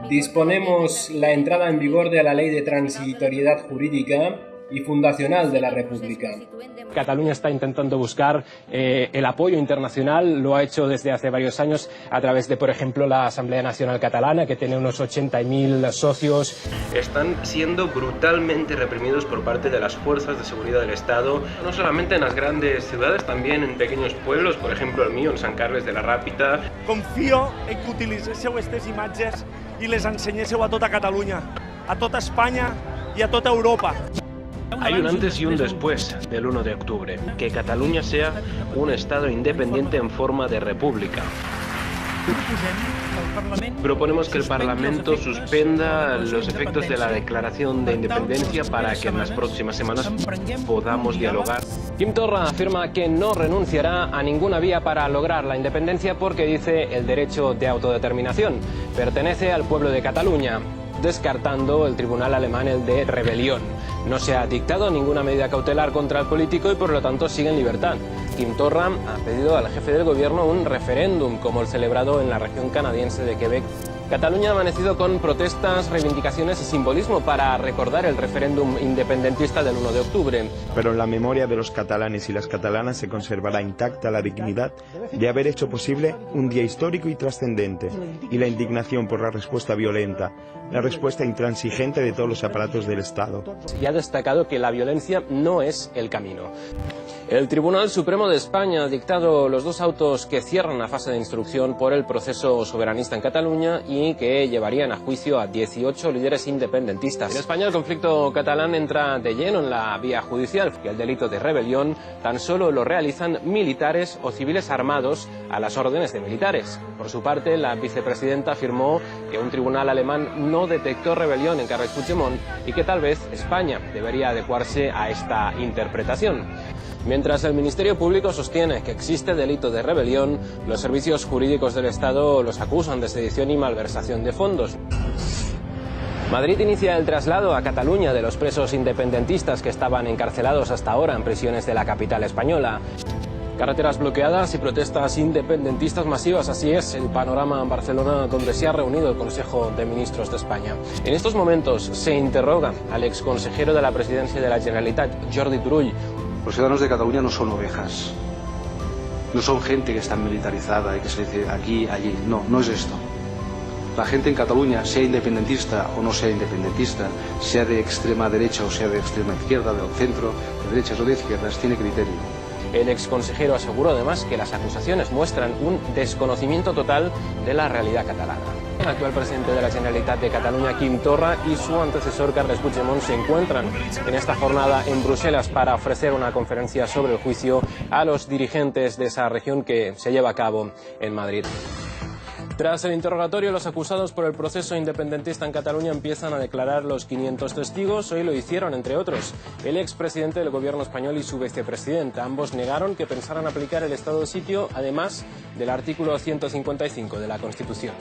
Disponemos la entrada en vigor de la Ley de Transitoriedad Jurídica y Fundacional de la República. Cataluña está intentando buscar el apoyo internacional, lo ha hecho desde hace varios años a través de, por ejemplo, la Asamblea Nacional Catalana, que tiene unos 80.000 socios. Están siendo brutalmente reprimidos por parte de las fuerzas de seguridad del Estado, no solamente en las grandes ciudades, también en pequeños pueblos, por ejemplo el mío, en Sant Carles de la Ràpita. Confío en que utilitzéssiu aquestes imatges i les ensenyéssiu a tota Catalunya, a tota Espanya i a tota Europa. Hay un antes y un después del 1 de octubre, que Cataluña sea un Estado independiente en forma de república. Proponemos que el Parlamento suspenda los efectos de la declaración de independencia para que en las próximas semanas podamos dialogar. Quim Torra afirma que no renunciará a ninguna vía para lograr la independencia porque dice el derecho de autodeterminación pertenece al pueblo de Cataluña, descartando el tribunal alemán el de rebelión. No se ha dictado ninguna medida cautelar contra el político y por lo tanto sigue en libertad. Quim Torra ha pedido al jefe del gobierno un referéndum como el celebrado en la región canadiense de Quebec. Cataluña ha amanecido con protestas, reivindicaciones y simbolismo para recordar el referéndum independentista del 1 de octubre. Pero en la memoria de los catalanes y las catalanas se conservará intacta la dignidad de haber hecho posible un día histórico y trascendente, y la indignación por la respuesta violenta, la respuesta intransigente de todos los aparatos del Estado. Y ha destacado que la violencia no es el camino. El Tribunal Supremo de España ha dictado los 2 autos que cierran la fase de instrucción por el proceso soberanista en Cataluña y que llevarían a juicio a 18 líderes independentistas. En España el conflicto catalán entra de lleno en la vía judicial y el delito de rebelión tan solo lo realizan militares o civiles armados a las órdenes de militares. Por su parte, la vicepresidenta afirmó que un tribunal alemán no detectó rebelión en Carles Puigdemont y que tal vez España debería adecuarse a esta interpretación. Mientras el Ministerio Público sostiene que existe delito de rebelión, los servicios jurídicos del Estado los acusan de sedición y malversación de fondos. Madrid inicia el traslado a Cataluña de los presos independentistas que estaban encarcelados hasta ahora en prisiones de la capital española. Carreteras bloqueadas y protestas independentistas masivas, así es el panorama en Barcelona, donde se ha reunido el Consejo de Ministros de España. En estos momentos se interroga al exconsejero de la Presidencia de la Generalitat, Jordi Turull. Los ciudadanos de Cataluña no son ovejas, no son gente que está militarizada y que se dice aquí, allí. No, no es esto. La gente en Cataluña, sea independentista o no sea independentista, sea de extrema derecha o sea de extrema izquierda, del centro, de derechas o de izquierdas, tiene criterio. El exconsejero aseguró además que las acusaciones muestran un desconocimiento total de la realidad catalana. El actual presidente de la Generalitat de Cataluña, Quim Torra, y su antecesor, Carles Puigdemont, se encuentran en esta jornada en Bruselas para ofrecer una conferencia sobre el juicio a los dirigentes de esa región que se lleva a cabo en Madrid. Tras el interrogatorio, los acusados por el proceso independentista en Cataluña empiezan a declarar los 500 testigos. Hoy lo hicieron, entre otros, el expresidente del gobierno español y su vicepresidenta. Ambos negaron que pensaran aplicar el estado de sitio, además del artículo 155 de la Constitución.